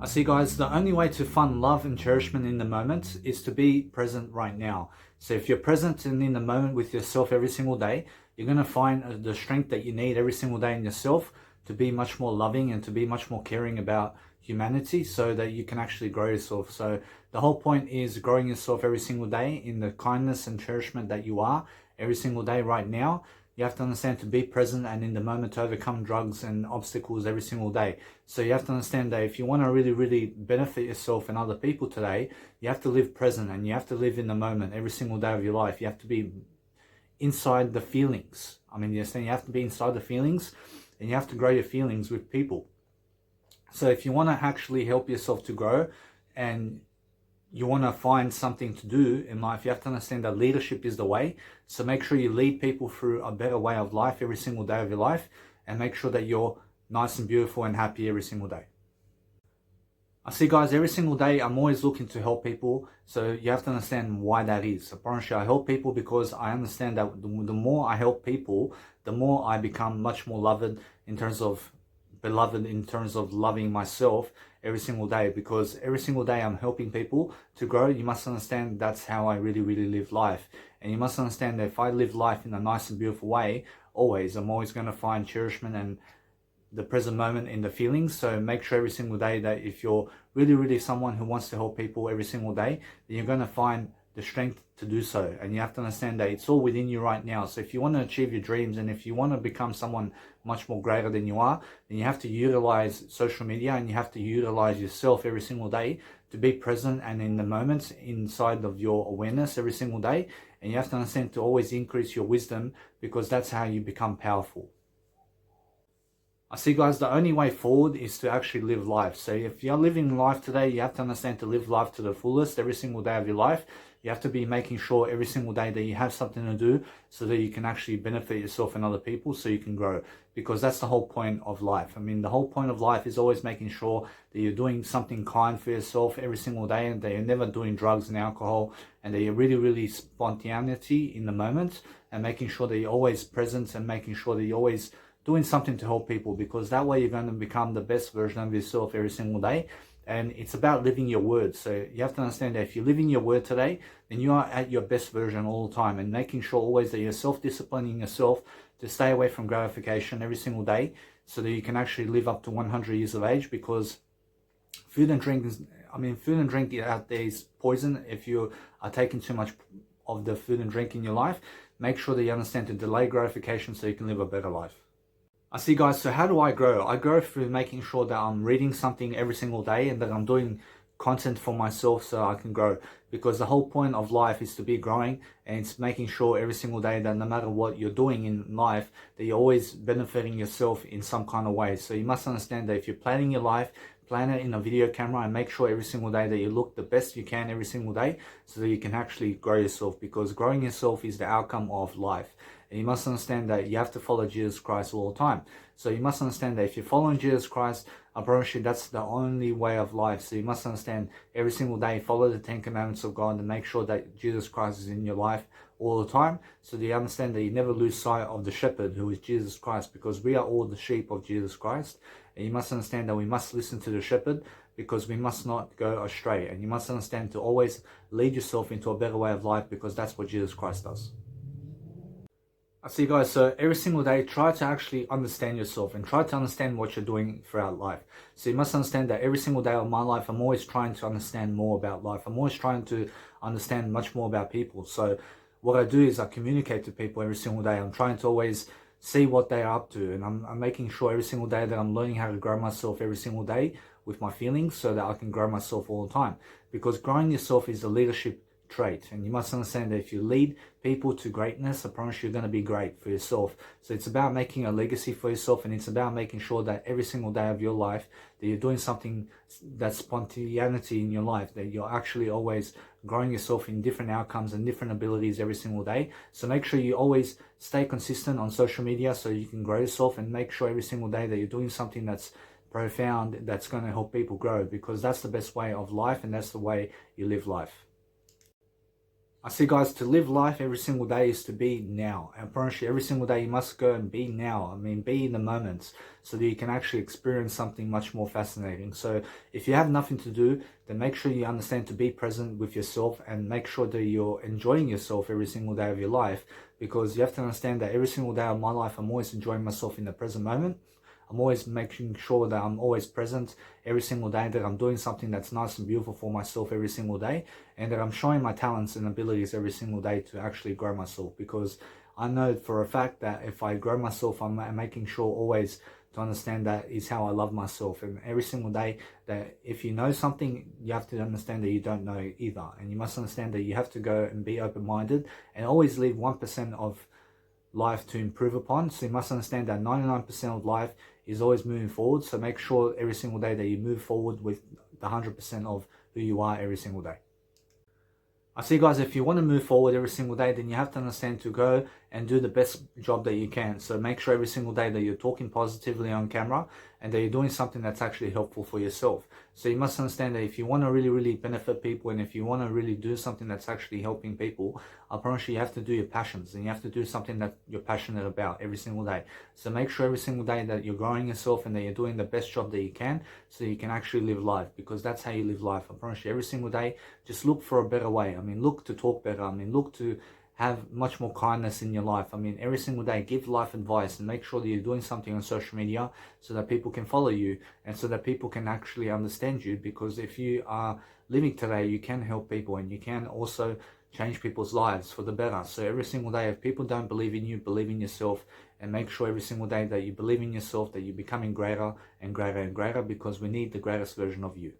I see, guys, the only way to find love and cherishment in the moment is to be present right now. So if you're present and in the moment with yourself every single day, you're going to find the strength that you need every single day in yourself to be much more loving and to be much more caring about humanity so that you can actually grow yourself. So the whole point is growing yourself every single day in the kindness and cherishment that you are every single day right now. You have to understand to be present and in the moment to overcome drugs and obstacles every single day. So you have to understand that if you want to really benefit yourself and other people today, you have to live present and you have to live in the moment every single day of your life. You have to be inside the feelings. You understand? You have to be inside the feelings and you have to grow your feelings with people. So if you want to actually help yourself to grow and you want to find something to do in life, you have to understand that leadership is the way. So make sure you lead people through a better way of life every single day of your life, and make sure that you're nice and beautiful and happy every single day. I see, guys, every single day I'm always looking to help people, so you have to understand why that is. I promise you, I help people because I understand that the more I help people, the more I become much more beloved in terms of loving myself every single day, because every single day I'm helping people to grow. You must understand that's how I really live life. And you must understand that if I live life in a nice and beautiful way, I'm always going to find cherishment and the present moment in the feelings. So make sure every single day that if you're really someone who wants to help people every single day, then you're going to find the strength to do so. And you have to understand that it's all within you right now. So if you want to achieve your dreams and if you want to become someone much more greater than you are, then you have to utilize social media and you have to utilize yourself every single day to be present and in the moments inside of your awareness every single day. And you have to understand to always increase your wisdom, because that's how you become powerful. I see, guys, the only way forward is to actually live life. So if you're living life today, you have to understand to live life to the fullest every single day of your life. You have to be making sure every single day that you have something to do so that you can actually benefit yourself and other people so you can grow, because that's the whole point of life. The whole point of life is always making sure that you're doing something kind for yourself every single day, and that you're never doing drugs and alcohol, and that you're really spontaneity in the moment, and making sure that you're always present and making sure that you're always doing something to help people, because that way you're going to become the best version of yourself every single day. And it's about living your word. So you have to understand that if you're living your word today, then you are at your best version all the time, and making sure always that you're self-disciplining yourself to stay away from gratification every single day so that you can actually live up to 100 years of age. Because food and drink out there is poison. If you are taking too much of the food and drink in your life, make sure that you understand to delay gratification so you can live a better life. I see, guys, so how do I grow? I grow through making sure that I'm reading something every single day and that I'm doing content for myself so I can grow, because the whole point of life is to be growing, and it's making sure every single day that no matter what you're doing in life, that you're always benefiting yourself in some kind of way. So you must understand that if you're planning your life, plan it in a video camera and make sure every single day that you look the best you can every single day so that you can actually grow yourself, because growing yourself is the outcome of life. And you must understand that you have to follow Jesus Christ all the time. So you must understand that if you're following Jesus Christ, I promise you that's the only way of life. So you must understand every single day, follow the 10 commandments of God and make sure that Jesus Christ is in your life all the time, so that you understand that you never lose sight of the shepherd, who is Jesus Christ, because we are all the sheep of Jesus Christ. And you must understand that we must listen to the shepherd, because we must not go astray. And you must understand to always lead yourself into a better way of life, because that's what Jesus Christ does. I see, guys, so every single day try to actually understand yourself and try to understand what you're doing throughout life. So you must understand that every single day of my life, I'm always trying to understand more about life. I'm always trying to understand much more about people. So what I do is I communicate to people every single day. I'm trying to always see what they are up to, and I'm making sure every single day that I'm learning how to grow myself every single day with my feelings so that I can grow myself all the time, because growing yourself is the leadership trait. And you must understand that if you lead people to greatness, I promise you're going to be great for yourself. So it's about making a legacy for yourself, and it's about making sure that every single day of your life that you're doing something that's spontaneity in your life, that you're actually always growing yourself in different outcomes and different abilities every single day. So make sure you always stay consistent on social media so you can grow yourself, and make sure every single day that you're doing something that's profound, that's going to help people grow, because that's the best way of life and that's the way you live life. I see, guys, to live life every single day is to be now. And I promise you, every single day you must go and be now. I mean, be in the moments so that you can actually experience something much more fascinating. So if you have nothing to do, then make sure you understand to be present with yourself and make sure that you're enjoying yourself every single day of your life. Because you have to understand that every single day of my life, I'm always enjoying myself in the present moment. I'm always making sure that I'm always present every single day, that I'm doing something that's nice and beautiful for myself every single day, and that I'm showing my talents and abilities every single day to actually grow myself. Because I know for a fact that if I grow myself, I'm making sure always to understand that is how I love myself. And every single day, that if you know something, you have to understand that you don't know either. And you must understand that you have to go and be open-minded and always leave 1% of life to improve upon. So you must understand that 99% of life is always moving forward. So make sure every single day that you move forward with the 100% of who you are every single day. I see, guys, if you want to move forward every single day, then you have to understand to go and do the best job that you can. So make sure every single day that you're talking positively on camera and that you're doing something that's actually helpful for yourself. So you must understand that if you want to really, really benefit people and if you want to really do something that's actually helping people, I promise you, you have to do your passions and you have to do something that you're passionate about every single day. So make sure every single day that you're growing yourself and that you're doing the best job that you can so you can actually live life, because that's how you live life. I promise you, every single day, just look for a better way. I mean, look to talk better. I mean, look to have much more kindness in your life. I mean, every single day, give life advice and make sure that you're doing something on social media so that people can follow you and so that people can actually understand you. Because if you are living today, you can help people and you can also change people's lives for the better. So every single day, if people don't believe in you, believe in yourself, and make sure every single day that you believe in yourself, that you're becoming greater and greater and greater, because we need the greatest version of you.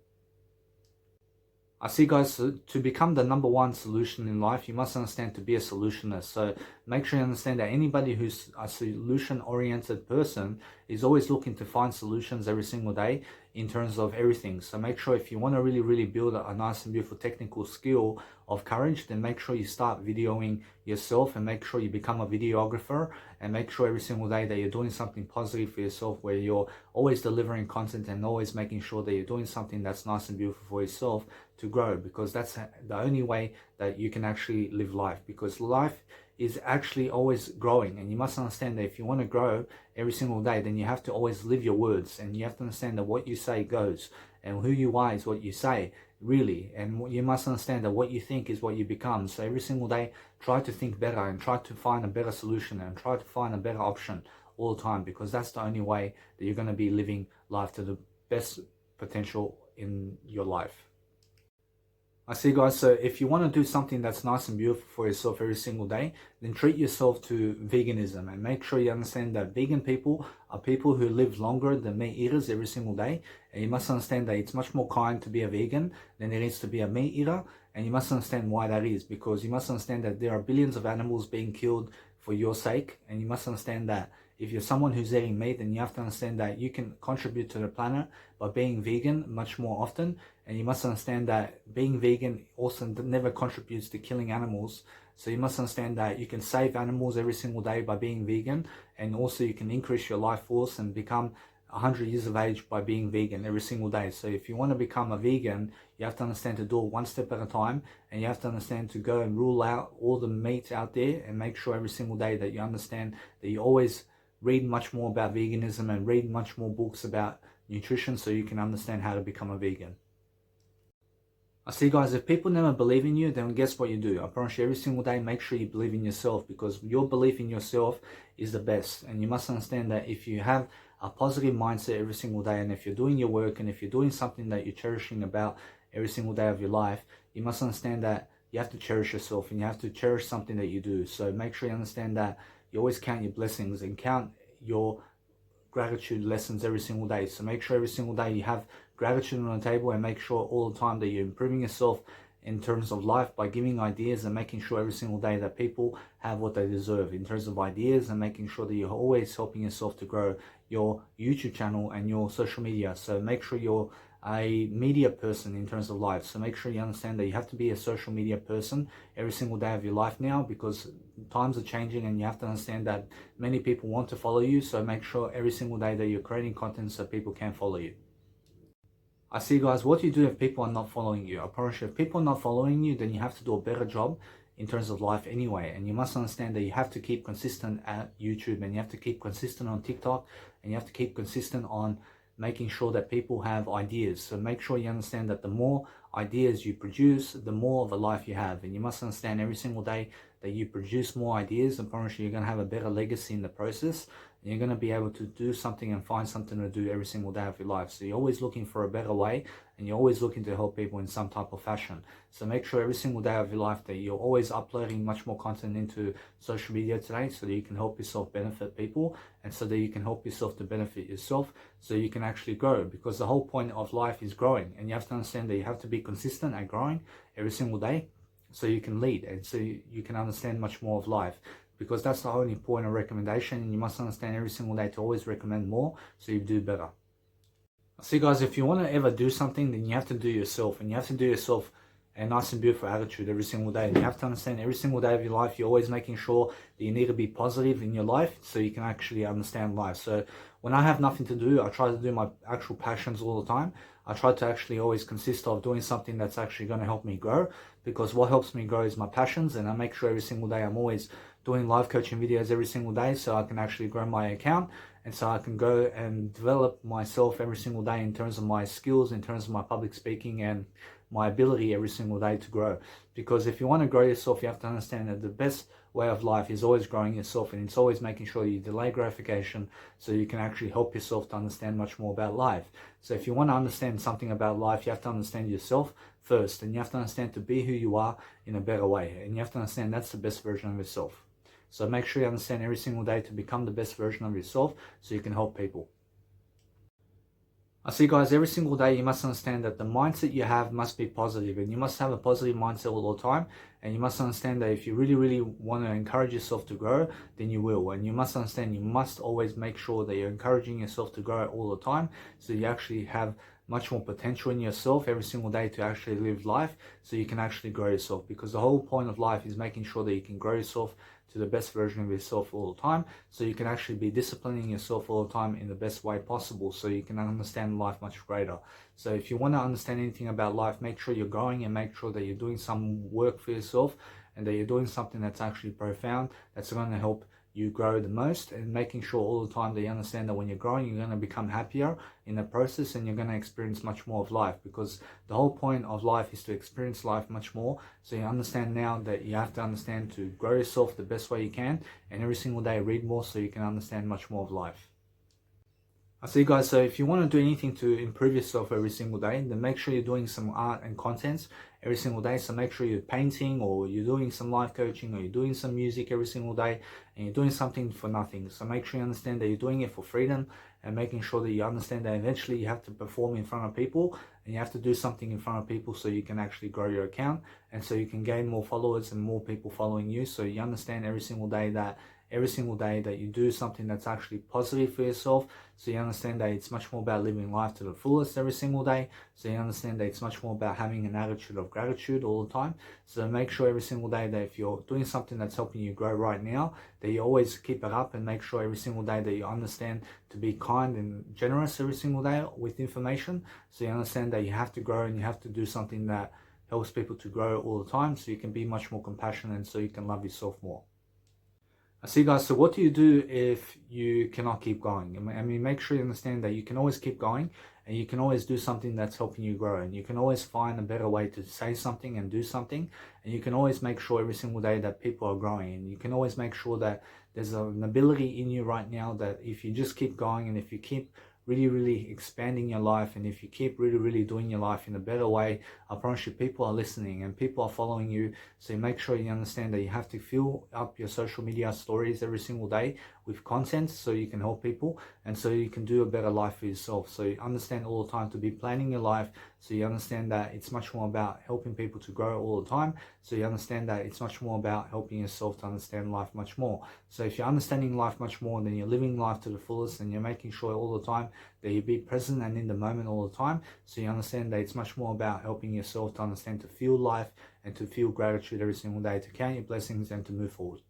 I see, guys, to become the number one solution in life, you must understand to be a solutionist. So make sure you understand that anybody who's a solution-oriented person is always looking to find solutions every single day in terms of everything. So make sure if you want to really, really build a nice and beautiful technical skill of courage, then make sure you start videoing yourself and make sure you become a videographer and make sure every single day that you're doing something positive for yourself, where you're always delivering content and always making sure that you're doing something that's nice and beautiful for yourself to grow, because that's the only way that you can actually live life, because life is actually always growing. And you must understand that if you want to grow every single day, then you have to always live your words, and you have to understand that what you say goes, and who you are is what you say, really. And you must understand that what you think is what you become. So every single day, try to think better and try to find a better solution and try to find a better option all the time, because that's the only way that you're going to be living life to the best potential in your life. I see, guys, so if you want to do something that's nice and beautiful for yourself every single day, then treat yourself to veganism and make sure you understand that vegan people are people who live longer than meat eaters every single day. And you must understand that it's much more kind to be a vegan than it is to be a meat eater. And you must understand why that is, because you must understand that there are billions of animals being killed for your sake. And you must understand that if you're someone who's eating meat, then you have to understand that you can contribute to the planet by being vegan much more often. And you must understand that being vegan also never contributes to killing animals. So you must understand that you can save animals every single day by being vegan. And also you can increase your life force and become 100 years of age by being vegan every single day. So if you want to become a vegan, you have to understand to do it one step at a time, and you have to understand to go and rule out all the meat out there and make sure every single day that you understand that you always read much more about veganism and read much more books about nutrition so you can understand how to become a vegan. I see, guys, if people never believe in you, then guess what you do? I promise you, every single day, make sure you believe in yourself, because your belief in yourself is the best. And you must understand that if you have a positive mindset every single day, and if you're doing your work, and if you're doing something that you're cherishing about every single day of your life, you must understand that you have to cherish yourself and you have to cherish something that you do. So make sure you understand that you always count your blessings and count your gratitude lessons every single day. So make sure every single day you have gratitude on the table, and make sure all the time that you're improving yourself in terms of life by giving ideas and making sure every single day that people have what they deserve in terms of ideas, and making sure that you're always helping yourself to grow your YouTube channel and your social media. So make sure you're a media person in terms of life. So make sure you understand that you have to be a social media person every single day of your life now, because times are changing and you have to understand that many people want to follow you. So make sure every single day that you're creating content so people can follow you. I see, guys, what you do if people are not following you. I promise you, if people are not following you, then you have to do a better job in terms of life anyway. And you must understand that you have to keep consistent at YouTube, and you have to keep consistent on TikTok, and you have to keep consistent on making sure that people have ideas. So make sure you understand that the more ideas you produce, the more of a life you have. And you must understand every single day that you produce more ideas, and promise you, you're going to have a better legacy in the process. And you're going to be able to do something and find something to do every single day of your life. So you're always looking for a better way, and you're always looking to help people in some type of fashion. So make sure every single day of your life that you're always uploading much more content into social media today, so that you can help yourself benefit people, and so that you can help yourself to benefit yourself, so you can actually grow. Because the whole point of life is growing, and you have to understand that you have to be consistent at growing every single day, so you can lead, and so you can understand much more of life. Because that's the only point of recommendation, and you must understand every single day to always recommend more, so you do better. See guys, if you want to ever do something, then you have to do yourself, and you have to do yourself a nice and beautiful attitude every single day. And you have to understand every single day of your life, you're always making sure that you need to be positive in your life, so you can actually understand life. So when I have nothing to do, I try to do my actual passions all the time. I try to actually always consist of doing something that's actually going to help me grow, because what helps me grow is my passions. And I make sure every single day I'm always doing live coaching videos every single day, so I can actually grow my account, and so I can go and develop myself every single day in terms of my skills, in terms of my public speaking, and my ability every single day to grow. Because if you want to grow yourself, you have to understand that the best way of life is always growing yourself, and it's always making sure you delay gratification, so you can actually help yourself to understand much more about life. So if you want to understand something about life, you have to understand yourself first, and you have to understand to be who you are in a better way, and you have to understand that's the best version of yourself. So make sure you understand every single day to become the best version of yourself, so you can help people. I see guys, every single day you must understand that the mindset you have must be positive, and you must have a positive mindset all the time. And you must understand that if you really want to encourage yourself to grow, then you will. And you must understand you must always make sure that you're encouraging yourself to grow all the time, so you actually have much more potential in yourself every single day to actually live life, so you can actually grow yourself. Because the whole point of life is making sure that you can grow yourself to the best version of yourself all the time, so you can actually be disciplining yourself all the time in the best way possible, so you can understand life much greater. So if you want to understand anything about life, make sure you're growing, and make sure that you're doing some work for yourself, and that you're doing something that's actually profound, that's going to help you grow the most. And making sure all the time that you understand that when you're growing, you're going to become happier in the process, and you're going to experience much more of life. Because the whole point of life is to experience life much more. So you understand now that you have to understand to grow yourself the best way you can, and every single day read more, so you can understand much more of life. I see guys, so if you want to do anything to improve yourself every single day, then make sure you're doing some art and contents every single day. So make sure you're painting, or you're doing some life coaching, or you're doing some music every single day, and you're doing something for nothing. So make sure you understand that you're doing it for freedom, and making sure that you understand that eventually you have to perform in front of people, and you have to do something in front of people, so you can actually grow your account, and so you can gain more followers and more people following you. So you understand every single day that you do something that's actually positive for yourself. So you understand that it's much more about living life to the fullest every single day. So you understand that it's much more about having an attitude of gratitude all the time. So make sure every single day that if you're doing something that's helping you grow right now, that you always keep it up, and make sure every single day that you understand to be kind and generous every single day with information. So you understand that you have to grow, and you have to do something that helps people to grow all the time, so you can be much more compassionate, and so you can love yourself more. I see guys, so what do you do if you cannot keep going? I mean, make sure you understand that you can always keep going, and you can always do something that's helping you grow, and you can always find a better way to say something and do something, and you can always make sure every single day that people are growing, and you can always make sure that there's an ability in you right now that if you just keep going, and if you keep really expanding your life, and if you keep really doing your life in a better way, I promise you people are listening and people are following you. So you make sure you understand that you have to fill up your social media stories every single day with content, so you can help people, and so you can do a better life for yourself. So you understand all the time to be planning your life, so you understand that it's much more about helping people to grow all the time. So you understand that it's much more about helping yourself to understand life much more. So if you're understanding life much more, then you're living life to the fullest, and you're making sure all the time that you be present and in the moment all the time. So you understand that it's much more about helping yourself to understand to feel life, and to feel gratitude every single day, to count your blessings, and to move forward.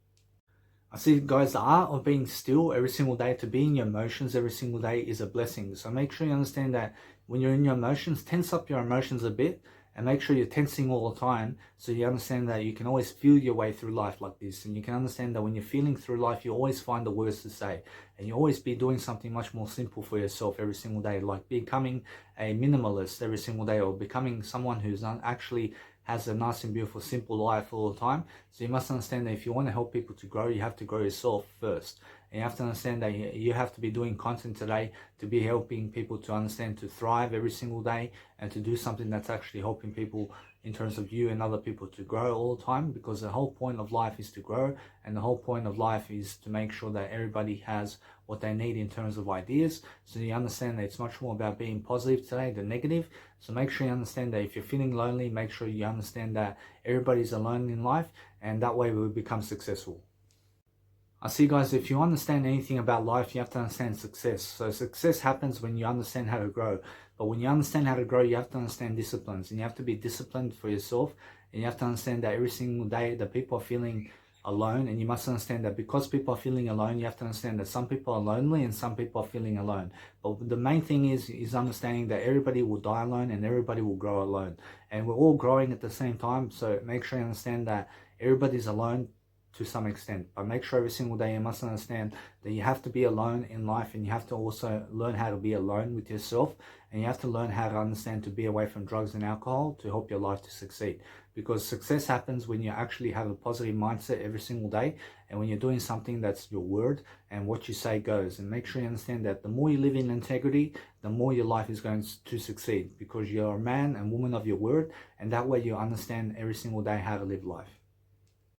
I see guys, the art of being still every single day, to be in your emotions every single day, is a blessing. So make sure you understand that when you're in your emotions, tense up your emotions a bit, and make sure you're tensing all the time, so you understand that you can always feel your way through life like this, and you can understand that when you're feeling through life, you always find the words to say, and you always be doing something much more simple for yourself every single day, like becoming a minimalist every single day, or becoming someone who's actually has a nice and beautiful simple life all the time. So you must understand that if you want to help people to grow, you have to grow yourself first. And you have to understand that you have to be doing content today to be helping people to understand to thrive every single day, and to do something that's actually helping people in terms of you and other people to grow all the time, because the whole point of life is to grow, and the whole point of life is to make sure that everybody has what they need in terms of ideas. So you understand that it's much more about being positive today than negative. So make sure you understand that if you're feeling lonely, make sure you understand that everybody's alone in life, and that way we will become successful. I see, guys, if you understand anything about life, you have to understand success. So success happens when you understand how to grow. But when you understand how to grow, you have to understand disciplines, and you have to be disciplined for yourself. And you have to understand that every single day that people are feeling alone, and you must understand that because people are feeling alone, you have to understand that some people are lonely and some people are feeling alone. But the main thing is understanding that everybody will die alone and everybody will grow alone. And we're all growing at the same time. So make sure you understand that everybody's alone to some extent, but make sure every single day you must understand that you have to be alone in life, and you have to also learn how to be alone with yourself, and you have to learn how to understand to be away from drugs and alcohol to help your life to succeed. Because success happens when you actually have a positive mindset every single day, and when you're doing something that's your word, and what you say goes. And make sure you understand that the more you live in integrity, the more your life is going to succeed, because you're a man and woman of your word, and that way you understand every single day how to live life.